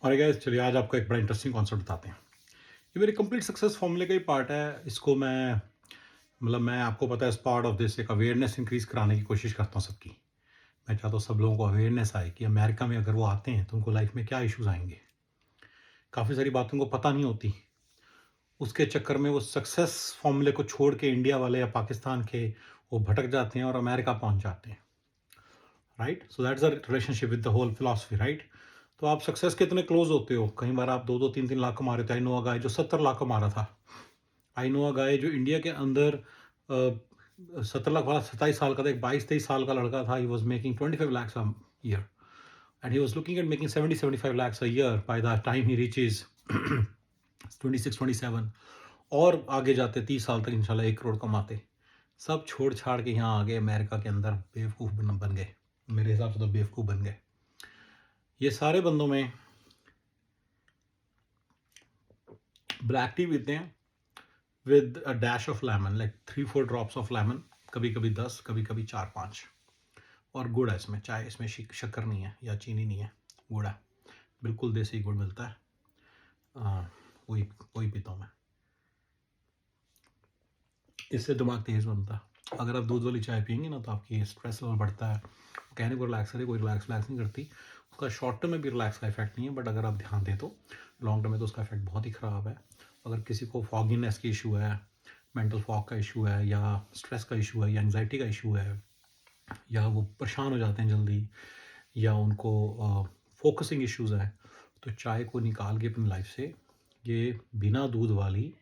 और गाइस चलिए आज आपको एक बड़ा इंटरेस्टिंग कॉन्सेप्ट बताते हैं। ये मेरे कंप्लीट सक्सेस फॉर्मूले का ही पार्ट है। इसको मैं आपको पता है इस पार्ट ऑफ दिस एक अवेयरनेस इंक्रीज कराने की कोशिश करता हूँ सबकी। मैं चाहता हूँ सब लोगों को अवेयरनेस आए कि अमेरिका में अगर वो आते हैं तो उनको लाइफ में क्या इश्यूज आएंगे। काफ़ी सारी बातों को पता नहीं होती, उसके चक्कर में वो सक्सेस फॉर्मूले को छोड़ के इंडिया वाले या पाकिस्तान के वो भटक जाते हैं और अमेरिका पहुंच जाते हैं। Right, so that's the relationship with the whole philosophy. Right, तो आप सक्सेस के इतने क्लोज होते हो, कई बार आप 2-2 3-3 लाख कमा रहे थे। आई नो अ गाय जो 70 लाख कमा रहा था। आई नो अ गाय जो इंडिया के अंदर 70 लाख वाला 27 साल का था, एक 22-23 साल का लड़का था। He was making 25 lakhs a year and he was looking at making 70-75 lakhs a year by the time he reaches 26-27 और आगे जाते 30 साल तक इंशाल्लाह 1 करोड़ कमाते। सब छोड़ छाड़ के यहाँ आ गए अमेरिका के अंदर, बेवकूफ़ बन गए। मेरे हिसाब से तो बेवकूफ़ बन गए। ये सारे बंदों में ब्लैक टी पीते हैं with a dash of lemon, like 3-4 drops of lemon, कभी कभी 10, कभी कभी 4-5, और गुड़ है इसमें। चाय इसमें शक्कर नहीं है या चीनी नहीं है, गुड़ है। बिल्कुल देसी गुड़ मिलता है, वही वही पीता हूँ मैं। इससे दिमाग तेज बनता है। अगर आप दूध वाली चाय पियेंगे ना तो आपकी स्ट्रेस लेवल बढ़ता है। कहने को रिलैक्स करे, कोई रिलैक्स नहीं करती। उसका शॉर्ट टर्म में भी रिलैक्स का इफेक्ट नहीं है, बट अगर आप ध्यान दें तो लॉन्ग टर्म में तो उसका इफेक्ट बहुत ही ख़राब है। अगर किसी को फॉगिनेस की इशू है, मेंटल फॉग का इशू है, या स्ट्रेस का इशू है, या एंग्जाइटी का इशू है, या वो परेशान हो जाते हैं जल्दी, या उनको फोकसिंग इश्यूज़ है, तो चाय को निकाल के अपनी लाइफ से ये बिना दूध वाली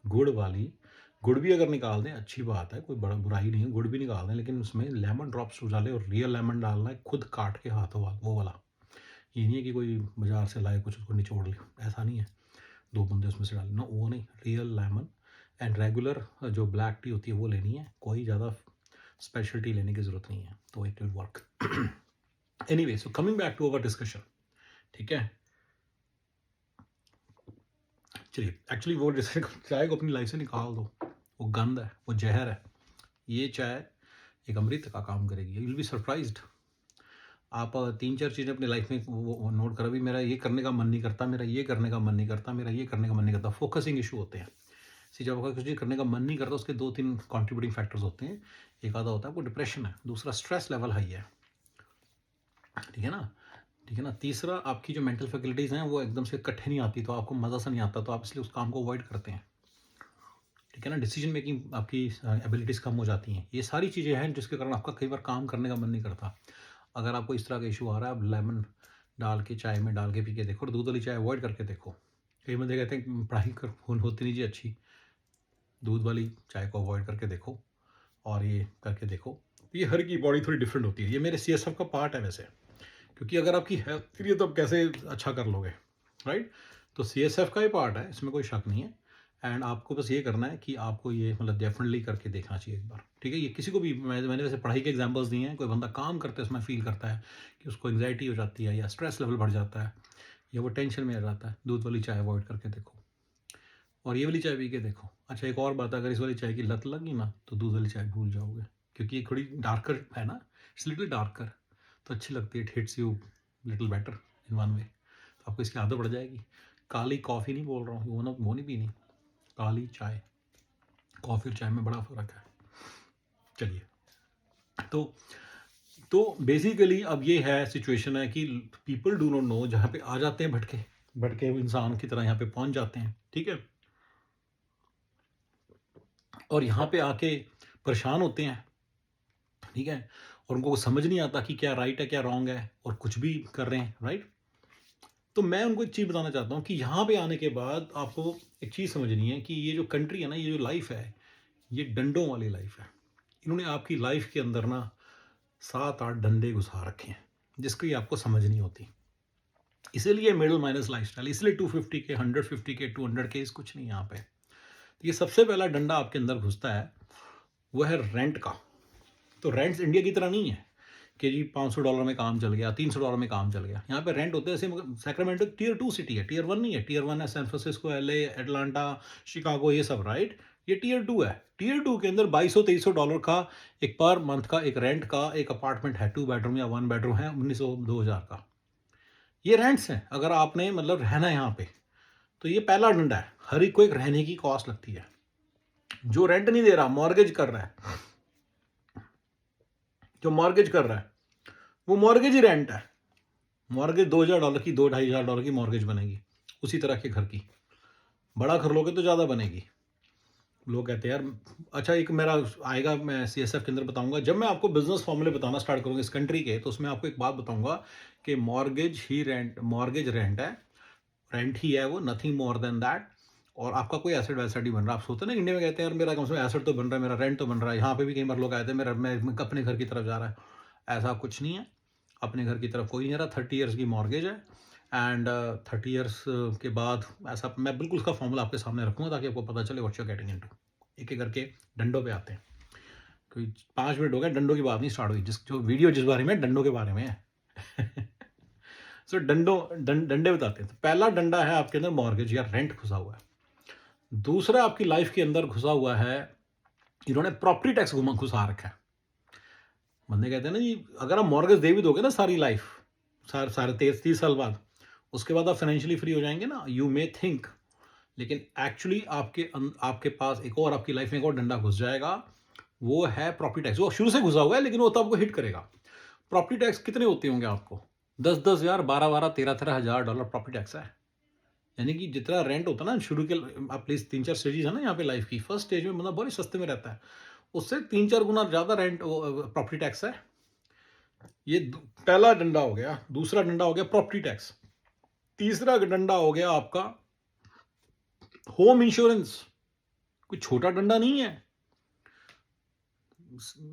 गुड़ वाली, गुड़ भी अगर निकाल दें अच्छी बात है, कोई बड़ा बुराई नहीं है, गुड़ भी निकाल दें, लेकिन उसमें लेमन ड्रॉप्स डालें और रियल लेमन डालना है, खुद काट के हाथों वो वाला। ये नहीं है कि कोई बाजार से लाए कुछ उसको निचोड़ ले, ऐसा नहीं है। 2 बूंदे उसमें से डालें, नो वो नहीं, रियल लेमन। एंड रेगुलर जो ब्लैक टी होती है वो लेनी है, कोई ज़्यादा स्पेशल टी लेने की ज़रूरत नहीं है, तो it will work. Anyway, so coming back to our discussion, ठीक है। चलिए, एक्चुअली वो चाय को अपनी लाइफ से निकाल दो, वो गंद है, वो जहर है। ये चाय एक अमृत का काम करेगी। You will be surprised. आप 3-4 चीज़ें अपनी लाइफ में वो नोट करो, भी मेरा ये करने का मन नहीं करता, मेरा ये करने का मन नहीं करता, मेरा ये करने का मन नहीं करता। फोकसिंग इशू होते हैं। जब आपका कुछ करने का मन नहीं करता, उसके 2-3 कॉन्ट्रीब्यूटिंग फैक्टर्स होते हैं। एक आधा होता है आपको डिप्रेशन है, दूसरा स्ट्रेस लेवल हाई है, ठीक है ना, ठीक है ना। तीसरा, आपकी जो मेंटल फैकल्टीज़ हैं वो एकदम से इकट्ठे नहीं आती, तो आपको मज़ा सा नहीं आता, तो आप इसलिए उस काम को अवॉइड करते हैं, ठीक है ना। डिसीजन मेकिंग आपकी एबिलिटीज़ कम हो जाती हैं। ये सारी चीज़ें हैं जिसके कारण आपका कई बार काम करने का मन नहीं करता। अगर आपको इस तरह का इशू आ रहा है, आप लेमन डाल के चाय में डाल के पी के देखो, और दूध वाली चाय अवॉइड करके देखो। कई बंदे कहते हैं पढ़ाई कर होती नहीं जी अच्छी, दूध वाली चाय को अवॉइड करके देखो और ये करके देखो। ये हर की बॉडी थोड़ी डिफरेंट होती है। ये मेरे CSF का पार्ट है वैसे, क्योंकि अगर आपकी हेल्थ के लिए तो आप कैसे अच्छा कर लोगे, राइट। तो CSF का ही पार्ट है, इसमें कोई शक नहीं है। एंड आपको बस ये करना है कि आपको ये मतलब डेफिनेटली करके देखना चाहिए एक बार, ठीक है। ये किसी को भी मैंने वैसे पढ़ाई के एग्जांपल्स दिए हैं। कोई बंदा काम करते उसमें फील करता है कि उसको एंग्जाइटी हो जाती है, या स्ट्रेस लेवल बढ़ जाता है, या वो टेंशन में आ जाता है, दूध वाली चाय अवॉइड करके देखो और ये वाली चाय पी के देखो। अच्छा, एक और बात, अगर इस वाली चाय की लत लगी ना तो दूध वाली चाय भूल जाओगे, क्योंकि ये थोड़ी डार्कर है ना, इट्स लिटिल डार्कर, तो अच्छी लगती है। It hits you little better in one way, तो आपको इसकी आदत पड़ जाएगी। काली कॉफ़ी नहीं बोल रहा हूँ, वो नहीं पीनी, काली चाय। कॉफ़ी और चाय में बड़ा फ़र्क है। चलिए, तो बेसिकली अब ये है सिचुएशन है कि पीपल डू नॉट नो, जहाँ पे आ जाते हैं भटके इंसान की तरह यहाँ पे पहुँच जाते हैं, ठीक है। और यहाँ पे आके परेशान होते हैं, ठीक है, और उनको समझ नहीं आता कि क्या राइट है क्या रॉन्ग है, और कुछ भी कर रहे हैं, राइट। तो मैं उनको एक चीज़ बताना चाहता हूँ कि यहाँ पे आने के बाद आपको एक चीज़ समझनी है कि ये जो कंट्री है ना, ये जो लाइफ है, ये डंडों वाली लाइफ है। इन्होंने आपकी लाइफ के अंदर ना 7-8 डंडे घुसा रखे हैं, जिसकी आपको समझ नहीं होती। इसीलिए मिडिल माइनस लाइफस्टाइल, इसलिए 250 के, 150 के, 200 के, इस कुछ नहीं यहाँ पे। ये सबसे पहला डंडा आपके अंदर घुसता है, वो है रेंट का। तो रेंट्स इंडिया की तरह नहीं है कि जी $500 में काम चल गया, $300 में काम चल गया। यहाँ पे रेंट होते हैं जैसे सैक्रामेंटो Tier 2 सिटी है, Tier 1 नहीं है। Tier 1 है San Francisco, LA, Atlanta, Chicago, ये सब, राइट। ये Tier 2 है। Tier 2 के अंदर $2200-2300 का एक पर मंथ का एक रेंट का एक अपार्टमेंट है, 2 बेडरूम या 1 बेडरूम है, 1900-2000 का। ये रेंट्स हैं। अगर आपने मतलब रहना है यहाँ पे, तो ये पहला डंडा है। हर एक को एक रहने की कॉस्ट लगती है। जो रेंट नहीं दे रहा, मॉर्गेज कर रहा है, जो मॉर्गेज कर रहा है वो मॉर्गेज ही रेंट है। मॉर्गेज $2,000 की, $2,000-2,500 की मॉर्गेज बनेगी। उसी तरह के घर की, बड़ा घर लोगे तो ज़्यादा बनेगी। लोग कहते हैं यार, अच्छा एक मेरा आएगा, मैं CSF के अंदर बताऊंगा, जब मैं आपको बिजनेस फॉर्मूले बताना स्टार्ट करूंगा इस कंट्री के, तो उसमें आपको एक बात बताऊंगा कि मॉर्गेज रेंट है, रेंट ही है वो, नथिंग मोर देन दैट। और आपका कोई एसेट वैसेट नहीं बन रहा। आप सोचते हैं ना इंडिया में, कहते हैं यार मेरा कम से कम एसेट तो बन रहा है, मेरा रेंट तो बन रहा है। यहाँ पे भी कई बार लोग आए थे, मेरा मैं अपने घर की तरफ जा रहा है। ऐसा कुछ नहीं है, अपने घर की तरफ कोई नहीं रहा। 30 ईयर्स की मॉर्गेज है, एंड 30 ईयर्स के बाद ऐसा, मैं बिल्कुल उसका फॉर्मूला आपके सामने रखूँगा ताकि आपको पता चले what you are getting into. एक एक करके डंडों पे आते हैं। कोई 5 मिनट हो गए, डंडों की बात नहीं स्टार्ट हुई, जो वीडियो जिस बारे में, डंडों के बारे में है। सो डंडे बताते हैं। तो पहला डंडा है आपके अंदर मॉर्गेज या रेंट घुसा हुआ है। दूसरा आपकी लाइफ के अंदर घुसा हुआ है, इन्होंने प्रॉपर्टी टैक्स घुसा रखा है। बंदे कहते हैं ना जी, अगर आप मॉर्गेज दे भी दोगे ना सारी लाइफ, सारे 30 साल बाद, उसके बाद आप फाइनेंशियली फ्री हो जाएंगे ना, यू मे थिंक, लेकिन एक्चुअली आपके पास एक और, आपकी लाइफ में एक और डंडा घुस जाएगा। वो है प्रॉपर्टी टैक्स। वो शुरू से घुसा हुआ है, लेकिन वो तो आपको हिट करेगा। प्रॉपर्टी टैक्स कितने होते होंगे आपको? 10-10 हज़ार, 12-12, 13-13 हज़ार डॉलर प्रॉपर्टी टैक्स है। यानी कि जितना रेंट होता है ना शुरू के, आप प्लीज 3-4 स्टेजेस है ना यहाँ पे लाइफ की। फर्स्ट स्टेज में बंदा बहुत ही सस्ते में रहता है, उससे 3-4 गुना ज्यादा रेंट प्रॉपर्टी टैक्स है। ये पहला डंडा हो गया। दूसरा डंडा हो गया प्रॉपर्टी टैक्स। तीसरा डंडा हो गया आपका होम इंश्योरेंस। कोई छोटा डंडा नहीं है।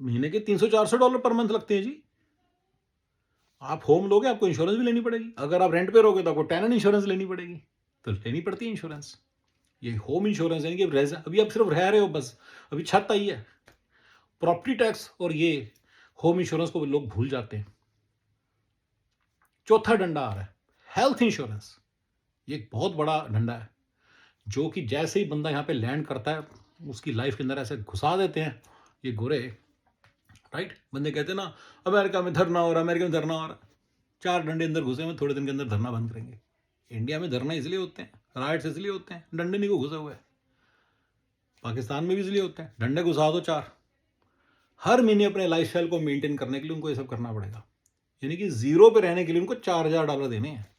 महीने के $300-400 पर मंथ लगते हैं जी। आप होम लोगे, आपको इंश्योरेंस भी लेनी पड़ेगी। अगर आप रेंट पे रहोगे तो आपको टेनेंट इंश्योरेंस लेनी पड़ेगी, तो लेनी पड़ती है इंश्योरेंस। ये होम इंश्योरेंस यानी कि अभी आप सिर्फ रह रहे हो बस, अभी छत आई है। प्रॉपर्टी टैक्स और ये होम इंश्योरेंस को लोग भूल जाते हैं। चौथा डंडा आ रहा है हेल्थ इंश्योरेंस। ये एक बहुत बड़ा डंडा है, जो कि जैसे ही बंदा यहाँ पे लैंड करता है, उसकी लाइफ के अंदर ऐसे घुसा देते हैं ये गोरे। राइट, बंदे कहते हैं ना अमेरिका में धरना हो रहा है, अमेरिका में धरना हो रहा है। 4 डंडे अंदर घुसे हुए, थोड़े दिन के अंदर धरना बंद करेंगे। इंडिया में धरना इसलिए होते हैं, राइट्स इसलिए होते हैं, डंडे नहीं को घुसे हुए। पाकिस्तान में भी इसलिए होते हैं, डंडे घुसा दो 4। हर महीने अपने लाइफस्टाइल को मेंटेन करने के लिए उनको ये सब करना पड़ेगा। यानी कि जीरो पे रहने के लिए उनको $4,000 देने हैं।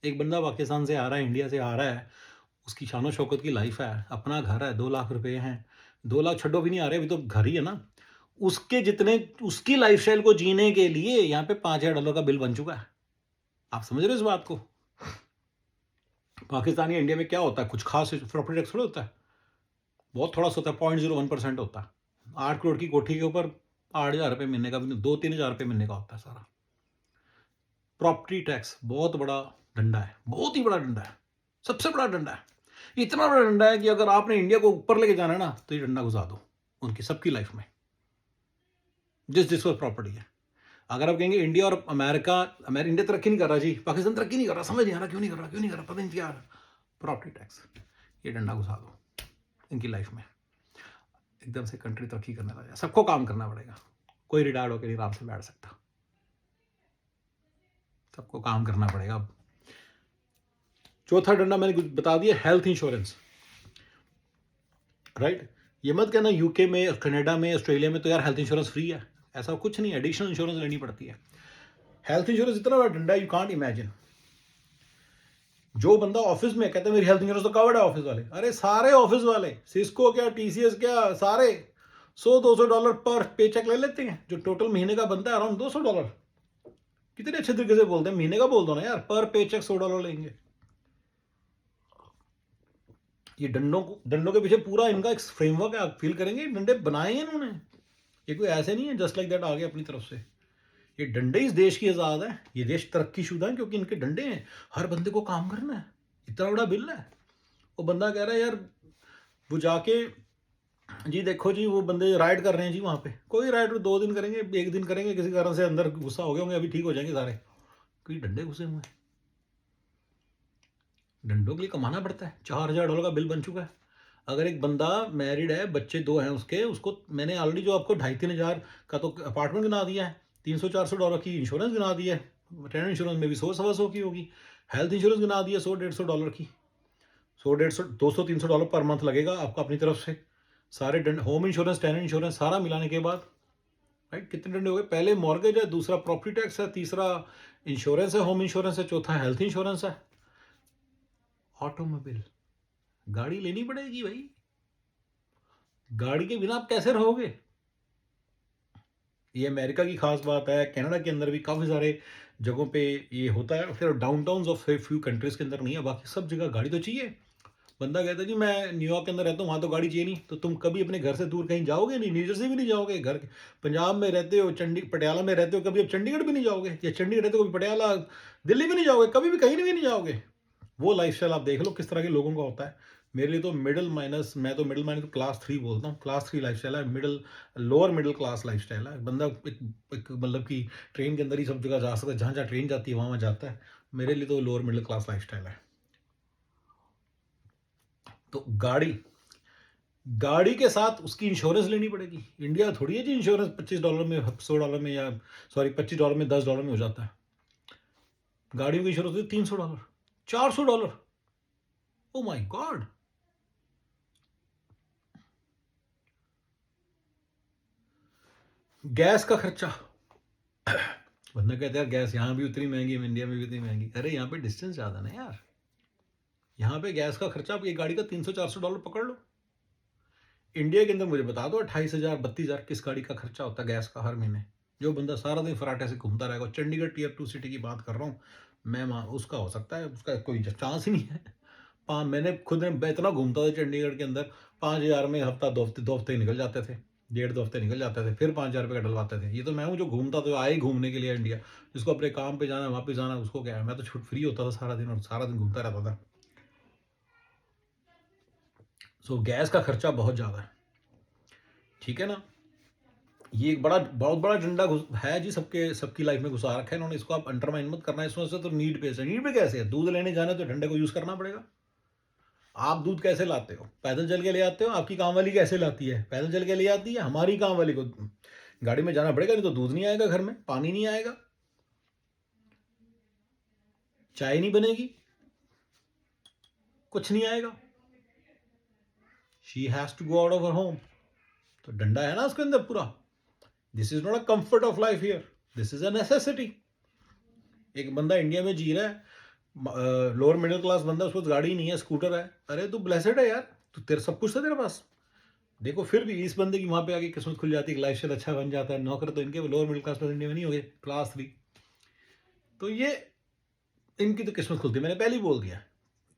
एक बंदा पाकिस्तान से आ रहा है, इंडिया से आ रहा है, उसकी शानो शौकत की लाइफ है, अपना घर है, 2 लाख रुपए हैं। 2 लाख छड्डो भी नहीं आ रहे, अभी तो घर ही है ना। उसके जितने, उसकी लाइफस्टाइल को जीने के लिए यहाँ पे $5,000 का बिल बन चुका है। आप समझ रहे हो इस बात को? पाकिस्तान या इंडिया में क्या होता है, कुछ खास प्रॉपर्टी टैक्स थोड़ा होता है, बहुत थोड़ा सा होता है, 0.01% होता है। 8 करोड़ की कोठी के ऊपर 8,000 रुपये महीने का, 2-3 हज़ार रुपये महीने का होता है सारा। प्रॉपर्टी टैक्स बहुत बड़ा डंडा है, बहुत ही बड़ा डंडा है, सबसे बड़ा डंडा है। इतना बड़ा डंडा है कि अगर आपने इंडिया को ऊपर लेके जाना है ना, तो ये डंडा घुसा दो उनकी सबकी लाइफ में, जिस पर प्रॉपर्टी है। अगर आप कहेंगे इंडिया और अमेरिका इंडिया तरक्की नहीं कर रहा जी, पाकिस्तान तरक्की नहीं कर रहा, समझ नहीं आ रहा क्यों नहीं कर रहा, पता नहीं क्या। प्रॉपर्टी टैक्स, ये डंडा घुसा दो इनकी लाइफ में, एकदम से कंट्री तरक्की करने लगा। सबको काम करना पड़ेगा, कोई रिटायर्ड होकर नहीं आराम से बैठ सकता, सबको काम करना पड़ेगा। चौथा डंडा मैंने बता दिया, हेल्थ इंश्योरेंस। राइट, ये मत कहना यूके में, कनाडा में, ऑस्ट्रेलिया में तो यार हेल्थ इंश्योरेंस फ्री है, ऐसा कुछ नहीं है, एडिशनल इंश्योरेंस लेनी पड़ती है। हेल्थ इंश्योरेंस इतना बड़ा डंडा, यू कांट इमेजिन। जो बंदा ऑफिस में कहता है मेरी हेल्थ इंश्योरेंस तो कवर्ड है, ऑफिस वाले, अरे सारे ऑफिस वाले, सिस्को क्या, TCS क्या, सारे $100-200 पर पे चेक ले लेते हैं। जो टोटल महीने का बनता है अराउंड $200। कितने अच्छे तरीके से बोलते हैं, महीने का बोल दो ना यार, पर पे चेक $100 लेंगे। ये डंडों के पीछे पूरा इनका एक फ्रेमवर्क है, आप फील करेंगे डंडे बनाए हैं इन्होंने। ये कोई ऐसे नहीं है जस्ट लाइक दैट आ गए अपनी तरफ से। ये डंडे इस देश की आज़ाद है, ये देश तरक्की शुदा है क्योंकि इनके डंडे हैं। हर बंदे को काम करना है, इतना बड़ा बिल है। वो बंदा कह रहा है यार, वो जाके जी देखो जी वो बंदे राइड कर रहे हैं जी वहाँ पे, कोई राइड 2 दिन करेंगे, 1 दिन करेंगे, किसी कारण से अंदर गुस्सा हो गए होंगे, अभी ठीक हो जाएंगे सारे। कोई डंडे घुसे हुए हैं, डंडों के लिए कमाना पड़ता है। $4,000 का बिल बन चुका है। अगर एक बंदा मैरिड है, बच्चे 2 हैं उसके, उसको मैंने ऑलरेडी जो आपको 2,500-3,000 का तो अपार्टमेंट गिना दिया है, $300-400 की इंश्योरेंस गिना दिया है, टर्म इंश्योरेंस में भी 100-125 की होगी। हेल्थ इंश्योरेंस गिना दिया $100-150 की, 100-150 $200-300 पर मंथ लगेगा आपका अपनी तरफ से। सारे होम इंश्योरेंस, टेनेंट इंश्योरेंस सारा मिलाने के बाद, राइट, कितने डंडे हो गए? पहले मॉर्गेज है, दूसरा प्रॉपर्टी टैक्स है, तीसरा इंश्योरेंस है, होम इंश्योरेंस है, चौथा हेल्थ इंश्योरेंस है। ऑटोमोबाइल, गाड़ी लेनी पड़ेगी भाई, गाड़ी के बिना आप कैसे रहोगे? ये अमेरिका की खास बात है, कनाडा के अंदर भी काफ़ी सारे जगहों पे ये होता है, फिर डाउनटाउन्स ऑफ फ्यू कंट्रीज के अंदर नहीं है, बाकी सब जगह गाड़ी तो चाहिए। बंदा कहता है जी मैं न्यूयॉर्क के अंदर रहता हूँ, वहाँ तो गाड़ी चाहिए नहीं, तो तुम कभी अपने घर से दूर कहीं जाओगे नहीं, न्यूजर्सी भी नहीं जाओगे, घर पंजाब में रहते हो, पटियाला में रहते हो, कभी अब चंडीगढ़ भी नहीं जाओगे, या चंडीगढ़ रहते हो कभी पटियाला, दिल्ली भी नहीं जाओगे, कभी भी कहीं भी नहीं जाओगे। वो लाइफस्टाइल आप देख लो किस तरह के लोगों का होता है। मेरे लिए तो मिडिल माइनस, मैं तो मिडिल माइनस क्लास 3 बोलता हूँ, क्लास 3 लाइफस्टाइल है, लोअर मिडिल क्लास लाइफस्टाइल है। बंदा एक मतलब कि ट्रेन के अंदर ही सब जगह जा सकता है, जहाँ जहाँ ट्रेन जाती है वहाँ जाता है। मेरे लिए तो लोअर मिडिल क्लास लाइफस्टाइल है। तो गाड़ी के साथ उसकी इंश्योरेंस लेनी पड़ेगी। इंडिया थोड़ी है जी इंश्योरेंस $25 में, $100 में, या सॉरी $25 में, $10 में हो जाता है। गाड़ियों की इंश्योरेंस होती है $300, $400। Oh my God. गैस का खर्चा, बंदा कहते हैं गैस यहाँ भी उतनी महंगी है, इंडिया में भी उतनी महंगी। अरे यहाँ पे डिस्टेंस ज़्यादा ना यार, यहाँ पे गैस का खर्चा आप ये गाड़ी का $300-400 पकड़ लो। इंडिया के अंदर मुझे बता दो 28,000 32,000 किस गाड़ी का खर्चा होता है गैस का हर महीने। जो बंदा सारा दिन फराटे से घूमता रहेगा, चंडीगढ़ टियर 2 सिटी की बात कर रहा हूँ मैं, उसका हो सकता है, उसका कोई चांस ही नहीं है। मैंने खुद इतना घूमता था चंडीगढ़ के अंदर, 5,000 में हफ्ता 2 हफ्ते निकल जाते थे, 1.5-2 हफ्ते निकल जाते थे, फिर 5,000 रुपये का डलवाते थे। ये तो मैं हूँ जो घूमता तो आए ही घूमने के लिए इंडिया, जिसको अपने काम पे जाना वापस आना उसको क्या है, मैं तो छुट फ्री होता था सारा दिन और सारा दिन घूमता रहता था। सो गैस का खर्चा बहुत ज़्यादा है, ठीक है ना। ये एक बहुत बड़ा डंडा है जी, सबकी लाइफ में घुसा रखा है इन्होंने, इसको आप अंडरमाइन मत करना। इसमें से तो नीड पे कैसे है, दूध लेने जाना तो डंडे को यूज करना पड़ेगा। आप दूध कैसे लाते हो? पैदल चल के ले आते हो। आपकी काम वाली कैसे लाती है? पैदल चल के ले आती है। हमारी काम वाली को गाड़ी में जाना पड़ेगा, नहीं तो दूध नहीं आएगा, घर में पानी नहीं आएगा, चाय नहीं बनेगी, कुछ नहीं आएगा। She has to go out of her home. तो डंडा है ना उसके अंदर पूरा। This is not a comfort of life here, this is a necessity. एक बंदा इंडिया में जी रहा है, लोअर मिडिल क्लास बंदा, उसको गाड़ी नहीं है, स्कूटर है, अरे तू ब्लेसेड है यार, तू तेरे सब कुछ था तेरे पास। देखो फिर भी इस बंदे की वहाँ पे आके किस्मत खुल जाती है, लाइफ स्टाइल अच्छा बन जाता है। नौकर तो इनके लोअर मिडिल क्लास इंडिया में नहीं हो गए, क्लास 3। तो ये इनकी तो किस्मत खुलती है, मैंने पहले ही बोल दिया।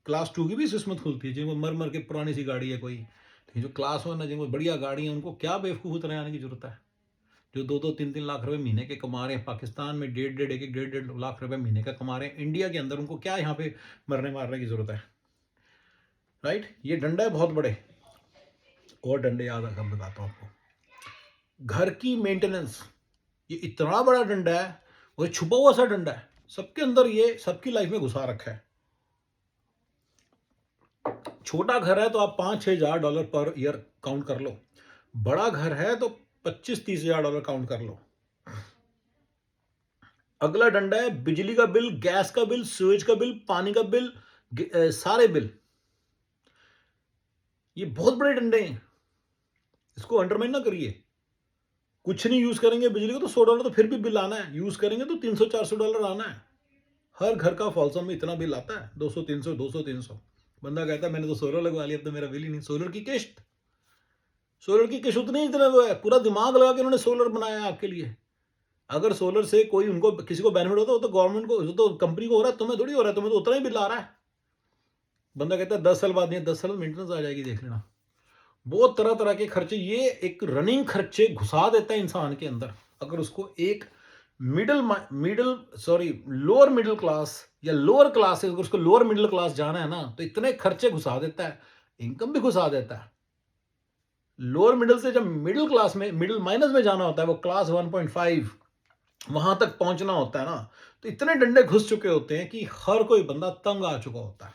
क्लास 2 की भी किस्मत खुलती है जिनको मर मर के पुरानी सी गाड़ी है कोई, लेकिन जो क्लास 1 है जिनको बढ़िया गाड़ी है, उनको क्या बेवकूफ़ तरह आने की जरूरत है। जो 2-3 लाख रुपए महीने के कमा रहे हैं, पाकिस्तान में 1.5 लाख रुपए महीने का कमा रहे हैं, इंडिया के अंदर उनको क्या यहाँ पे मरने मारने की जरूरत है, राइट। ये डंडा है बहुत बड़े, और डंडे याद रखकर बताता हूँ आपको। घर की मेंटेनेंस, ये इतना बड़ा डंडा है, वो छुपा हुआ सा डंडा है, सबके अंदर ये सबकी लाइफ में घुसा रखा है। छोटा घर है तो आप $5-6 हज़ार पर ईयर काउंट कर लो, बड़ा घर है तो $25-30 हज़ार काउंट कर लो। अगला डंडा है बिजली का बिल, गैस का बिल, सूरज का बिल, पानी का बिल, सारे बिल। ये बहुत बड़े डंडे हैं, इसको अंडरमाइन ना करिए। कुछ नहीं यूज करेंगे बिजली को तो $100 तो फिर भी बिल आना है, यूज करेंगे तो $300-400 आना है। हर घर का फॉलसम में इतना बिल आता है, 200-300 बंदा कहता है मैंने तो सोलर लगवा लिया, अब तो मेरा बिल ही नहीं। सोलर की किस्त उतनी इतना वो है, पूरा दिमाग लगा के उन्होंने सोलर बनाया आपके लिए। अगर सोलर से कोई उनको किसी को बेनिफिट होता है तो गवर्नमेंट को, तो कंपनी को हो रहा है, तुम्हें थोड़ी हो रहा है, तुम्हें तो उतना ही बिल आ रहा है। बंदा कहता है 10 साल बाद नहीं, 10 साल में मेंटेनेंस आ जाएगी, देख लेना। बहुत तरह तरह के खर्चे, ये एक रनिंग खर्चे घुसा देता है इंसान के अंदर। अगर उसको एक लोअर मिडिल क्लास या लोअर क्लास है, अगर उसको लोअर मिडिल क्लास जाना है ना, तो इतने खर्चे घुसा देता है, इनकम भी घुसा देता है। लोअर मिडिल से जब मिडिल क्लास में, मिडिल माइनस में जाना होता है, वो क्लास 1.5 वहां तक पहुंचना होता है ना, तो इतने डंडे घुस चुके होते हैं कि हर कोई बंदा तंग आ चुका होता है।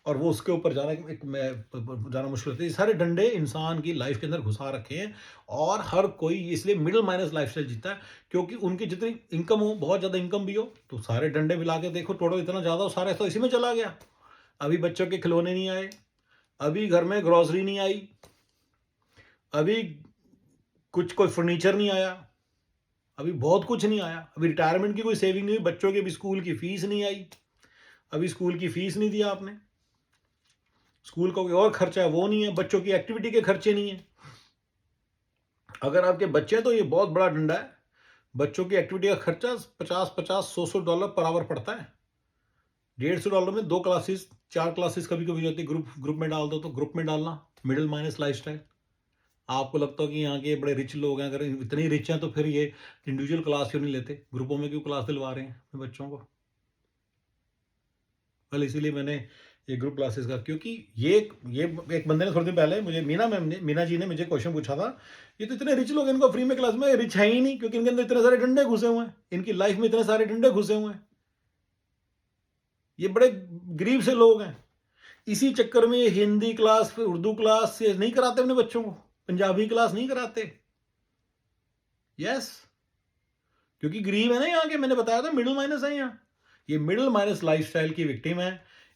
और वो उसके ऊपर जाना जाना मुश्किल होता है। ये सारे डंडे इंसान की लाइफ के अंदर घुसा रखे हैं और हर कोई इसलिए मिडिल माइनस लाइफस्टाइल जीता है, क्योंकि उनकी जितनी इनकम हो, बहुत ज़्यादा इनकम भी हो, तो सारे डंडे मिला के देखो टोटल इतना ज़्यादा हो, सारा तो इसी में चला गया। अभी बच्चों के खिलौने नहीं आए, अभी घर में ग्रॉसरी नहीं आई, अभी कुछ कोई फर्नीचर नहीं आया, अभी बहुत कुछ नहीं आया, अभी रिटायरमेंट की कोई सेविंग नहीं हुई, बच्चों की भी स्कूल की फीस नहीं आई, अभी स्कूल की फीस नहीं दिया आपने, स्कूल का कोई और खर्चा है वो नहीं है, बच्चों की एक्टिविटी के खर्चे नहीं है। अगर आपके बच्चे हैं तो ये बहुत बड़ा डंडा है। बच्चों की एक्टिविटी का खर्चा 50-50, 100-100 डॉलर पर आवर पड़ता है। $150 में 2 क्लासेस, 4 क्लासेस कभी कभी होती है। ग्रुप ग्रुप में डाल दो तो ग्रुप में डालना। Middle minus lifestyle. आपको लगता हो कि यहाँ के बड़े रिच लोग हैं, अगर इतने ही रिच हैं तो फिर ये इंडिविजुअल क्लास क्यों नहीं लेते, ग्रुपों में क्यों क्लास दिलवा रहे हैं अपने बच्चों को। कल इसीलिए मैंने ये ग्रुप क्लासेस का, क्योंकि ये एक बंदे ने थोड़ी देर पहले मुझे, मीना जी ने मुझे क्वेश्चन पूछा था, ये तो इतने रिच लोग हैं, इनको फ्री में क्लास में, रिच है ही नहीं, क्योंकि इनके अंदर इतने सारे डंडे घुसे हुए हैं, इनकी लाइफ में इतने सारे डंडे घुसे हुए हैं, ये बड़े गरीब से लोग हैं। इसी चक्कर में ये हिंदी क्लास, फिर उर्दू क्लास ये नहीं कराते अपने बच्चों को, पंजाबी क्लास नहीं कराते। यस, क्योंकि गरीब है ना यहाँ के, मैंने बताया था मिडिल माइनस है यहाँ। ये मिडिल माइनस लाइफस्टाइल की विक्टिम है,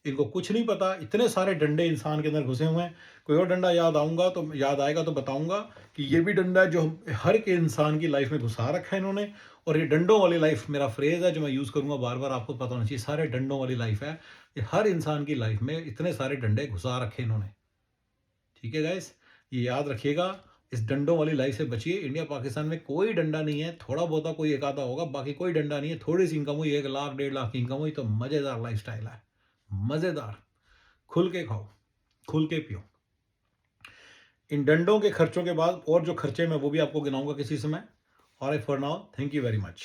इनको कुछ नहीं पता, इतने सारे डंडे इंसान के अंदर घुसे हुए हैं। कोई और डंडा याद आएगा तो बताऊंगा कि ये भी डंडा है जो हर एक इंसान की लाइफ में घुसा रखा है इन्होंने। और ये डंडों वाली लाइफ मेरा फ्रेज है जो मैं यूज़ करूंगा बार बार, आपको पता होना चाहिए, सारे डंडों वाली लाइफ है। ये हर इंसान की लाइफ में इतने सारे डंडे घुसा रखे इन्होंने। ठीक है गाइस, ये याद रखिएगा, इस डंडों वाली लाइफ से बचिए। इंडिया पाकिस्तान में कोई डंडा नहीं है, थोड़ा बहुत कोई एक आधा होगा, बाकी कोई डंडा नहीं है। थोड़ी सी इनकम हुई, 1 लाख 1.5 लाख की इनकम हुई तो मज़ेदार लाइफ स्टाइल है, मज़ेदार। खुल के खाओ, खुल के पियो। इन डंडों के खर्चों के बाद और जो खर्चे मैं वो भी आपको गिनाऊंगा किसी समय। और for now, thank you very much.